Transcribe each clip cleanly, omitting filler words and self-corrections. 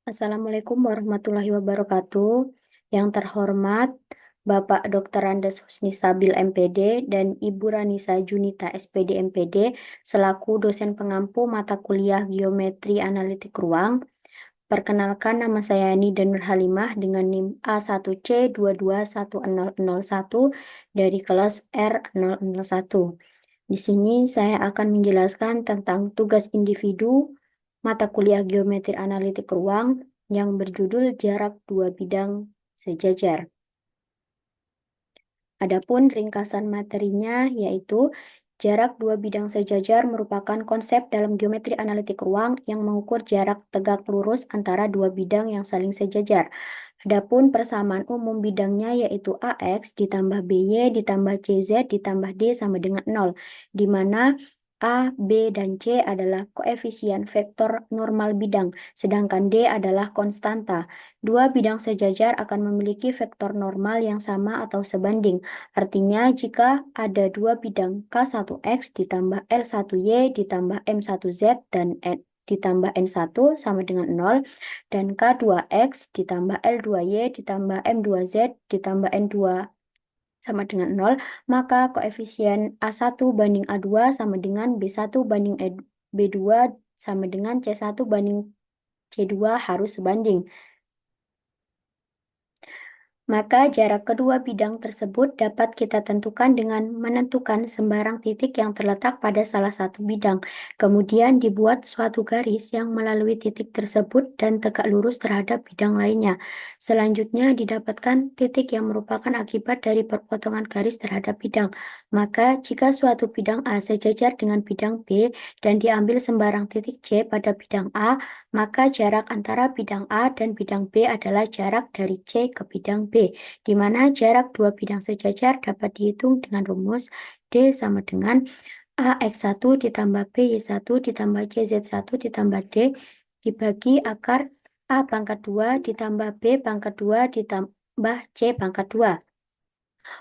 Assalamualaikum warahmatullahi wabarakatuh. Yang terhormat Bapak Dr. Andes Husni Sabil MPD dan Ibu Ranisa Junita SPD MPD selaku dosen pengampu mata kuliah Geometri Analitik Ruang. Perkenalkan, nama saya Nida Nur Halimah dengan NIM A1C221001 dari kelas R001. Di sini saya akan menjelaskan tentang tugas individu mata kuliah Geometri Analitik Ruang yang berjudul Jarak Dua Bidang Sejajar. Adapun ringkasan materinya yaitu jarak dua bidang sejajar merupakan konsep dalam geometri analitik ruang yang mengukur jarak tegak lurus antara dua bidang yang saling sejajar. Adapun persamaan umum bidangnya yaitu AX ditambah BY ditambah CZ ditambah D sama dengan 0, di mana A, B, dan C adalah koefisien vektor normal bidang, sedangkan D adalah konstanta. Dua bidang sejajar akan memiliki vektor normal yang sama atau sebanding. Artinya, jika ada dua bidang K1X ditambah L1Y ditambah M1Z dan ditambah N1 sama dengan 0, dan K2X ditambah L2Y ditambah M2Z ditambah N2 sama dengan 0, maka koefisien A1 banding A2 sama dengan B1 banding B2 sama dengan C1 banding C2 harus sebanding. Maka jarak kedua bidang tersebut dapat kita tentukan dengan menentukan sembarang titik yang terletak pada salah satu bidang. Kemudian dibuat suatu garis yang melalui titik tersebut dan tegak lurus terhadap bidang lainnya. Selanjutnya didapatkan titik yang merupakan akibat dari perpotongan garis terhadap bidang. Maka jika suatu bidang A sejajar dengan bidang B dan diambil sembarang titik C pada bidang A, maka jarak antara bidang A dan bidang B adalah jarak dari C ke bidang B, di mana jarak dua bidang sejajar dapat dihitung dengan rumus D sama dengan AX1 ditambah BY1 ditambah CZ1 ditambah D dibagi akar A pangkat 2 ditambah B pangkat 2 ditambah C pangkat 2.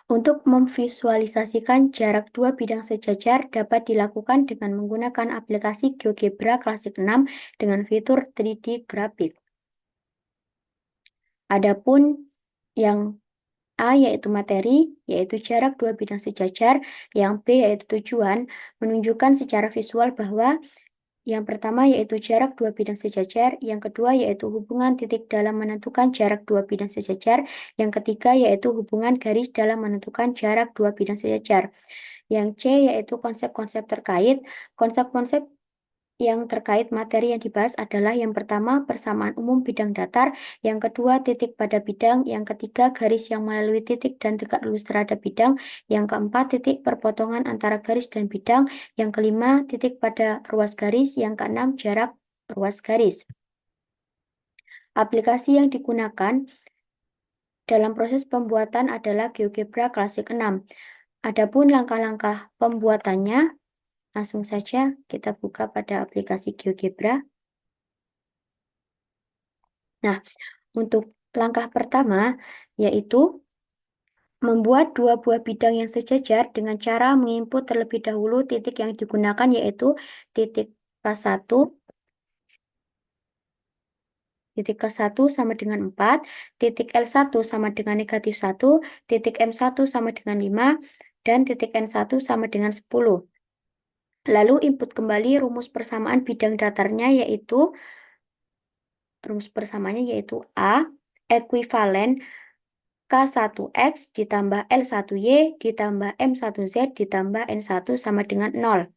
Untuk memvisualisasikan jarak dua bidang sejajar dapat dilakukan dengan menggunakan aplikasi GeoGebra klasik 6 dengan fitur 3D grafik. Adapun yang A yaitu materi, yaitu jarak dua bidang sejajar, yang B yaitu tujuan, menunjukkan secara visual bahwa yang pertama yaitu jarak dua bidang sejajar, yang kedua yaitu hubungan titik dalam menentukan jarak dua bidang sejajar, yang ketiga yaitu hubungan garis dalam menentukan jarak dua bidang sejajar. Yang C yaitu konsep-konsep terkait. Konsep-konsep yang terkait materi yang dibahas adalah yang pertama persamaan umum bidang datar, yang kedua titik pada bidang, yang ketiga garis yang melalui titik dan tegak lurus terhadap bidang, yang keempat titik perpotongan antara garis dan bidang, yang kelima titik pada ruas garis, yang keenam jarak ruas garis. Aplikasi yang digunakan dalam proses pembuatan adalah GeoGebra klasik 6. Adapun langkah-langkah pembuatannya, langsung saja kita buka pada aplikasi GeoGebra. Nah, untuk langkah pertama yaitu membuat dua buah bidang yang sejajar dengan cara menginput terlebih dahulu titik yang digunakan yaitu titik K1. Titik K1 sama dengan 4, titik L1 sama dengan negatif 1, titik M1 sama dengan 5, dan titik N1 sama dengan 10. Lalu input kembali rumus persamaan bidang datarnya yaitu rumus persamaannya yaitu A ekuivalen K1X ditambah L1Y ditambah M1Z ditambah N1 sama dengan 0.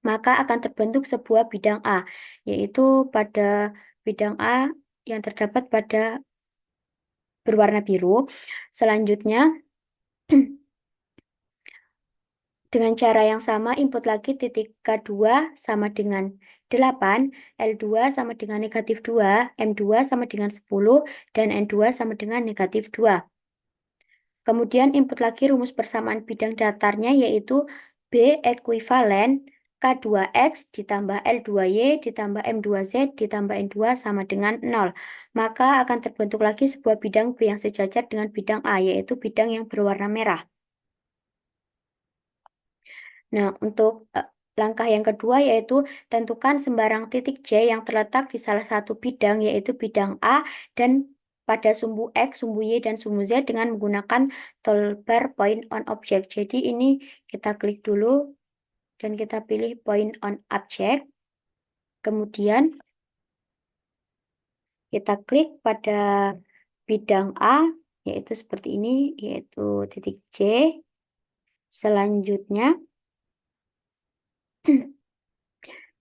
Maka akan terbentuk sebuah bidang A, yaitu pada bidang A yang terdapat pada berwarna biru. Selanjutnya, dengan cara yang sama, input lagi titik K2 sama dengan 8, L2 sama dengan negatif 2, M2 sama dengan 10, dan N2 sama dengan negatif 2. Kemudian input lagi rumus persamaan bidang datarnya yaitu B ekuivalen K2X ditambah L2Y ditambah M2Z ditambah N2 sama dengan 0. Maka akan terbentuk lagi sebuah bidang B yang sejajar dengan bidang A, yaitu bidang yang berwarna merah. Nah, untuk Langkah yang kedua yaitu tentukan sembarang titik J yang terletak di salah satu bidang, yaitu bidang A, dan pada sumbu X, sumbu Y, dan sumbu Z dengan menggunakan toolbar point on object. Jadi ini kita klik dulu dan kita pilih point on object. Kemudian kita klik pada bidang A, yaitu seperti ini, yaitu titik J. Selanjutnya,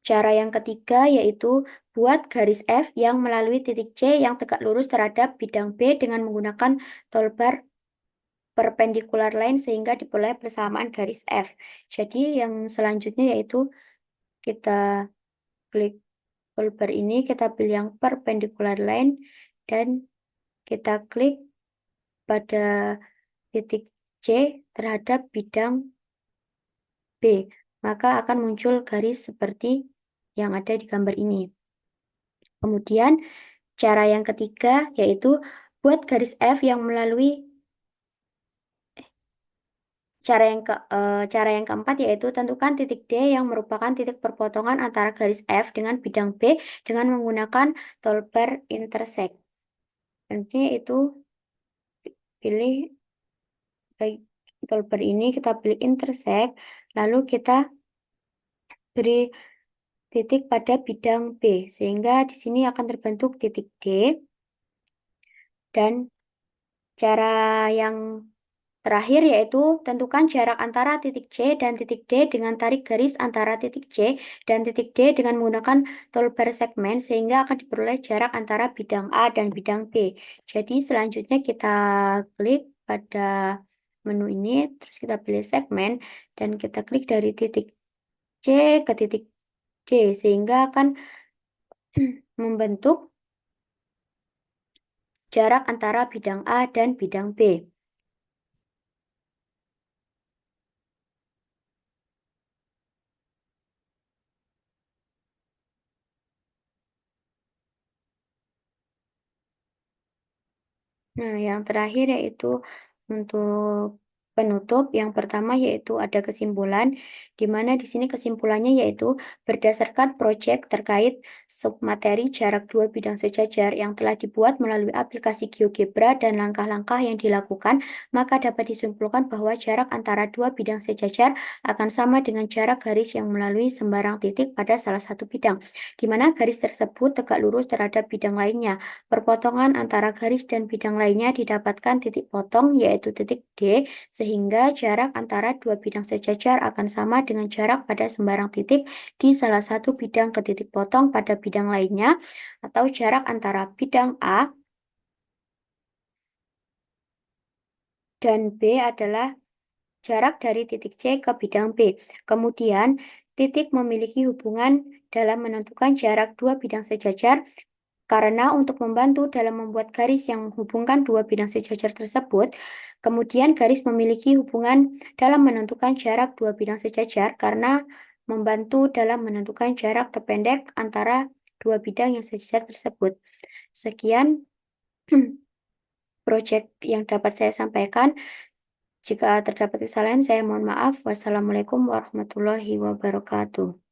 cara yang ketiga yaitu buat garis F yang melalui titik C yang tegak lurus terhadap bidang B dengan menggunakan toolbar perpendicular line sehingga diperoleh persamaan garis F. Jadi yang selanjutnya yaitu kita klik toolbar ini, kita pilih yang perpendicular line dan kita klik pada titik C terhadap bidang B. Maka akan muncul garis seperti yang ada di gambar ini. Kemudian cara yang ketiga yaitu buat garis F yang melalui cara yang keempat yaitu tentukan titik D yang merupakan titik perpotongan antara garis F dengan bidang B dengan menggunakan toolbar intersect. Nanti itu pilih baik toolbar ini, kita pilih intersect, lalu kita beri titik pada bidang B sehingga di sini akan terbentuk titik D. Dan cara yang terakhir yaitu tentukan jarak antara titik C dan titik D dengan tarik garis antara titik C dan titik D dengan menggunakan toolbar segmen sehingga akan diperoleh jarak antara bidang A dan bidang B. Jadi selanjutnya kita klik pada menu ini, terus kita pilih segmen dan kita klik dari titik C ke titik D sehingga akan membentuk jarak antara bidang A dan bidang B. Nah, yang terakhir yaitu untuk penutup. Yang pertama yaitu ada kesimpulan, di mana di sini kesimpulannya yaitu berdasarkan proyek terkait submateri jarak dua bidang sejajar yang telah dibuat melalui aplikasi GeoGebra dan langkah-langkah yang dilakukan, maka dapat disimpulkan bahwa jarak antara dua bidang sejajar akan sama dengan jarak garis yang melalui sembarang titik pada salah satu bidang, di mana garis tersebut tegak lurus terhadap bidang lainnya. Perpotongan antara garis dan bidang lainnya didapatkan titik potong, yaitu titik D, sehingga jarak antara dua bidang sejajar akan sama dengan jarak pada sembarang titik di salah satu bidang ke titik potong pada bidang lainnya, atau jarak antara bidang A dan B adalah jarak dari titik C ke bidang B. Kemudian, titik memiliki hubungan dalam menentukan jarak dua bidang sejajar. Karena untuk membantu dalam membuat garis yang menghubungkan dua bidang sejajar tersebut, kemudian garis memiliki hubungan dalam menentukan jarak dua bidang sejajar karena membantu dalam menentukan jarak terpendek antara dua bidang yang sejajar tersebut. Sekian proyek yang dapat saya sampaikan. Jika terdapat kesalahan, saya mohon maaf. Wassalamualaikum warahmatullahi wabarakatuh.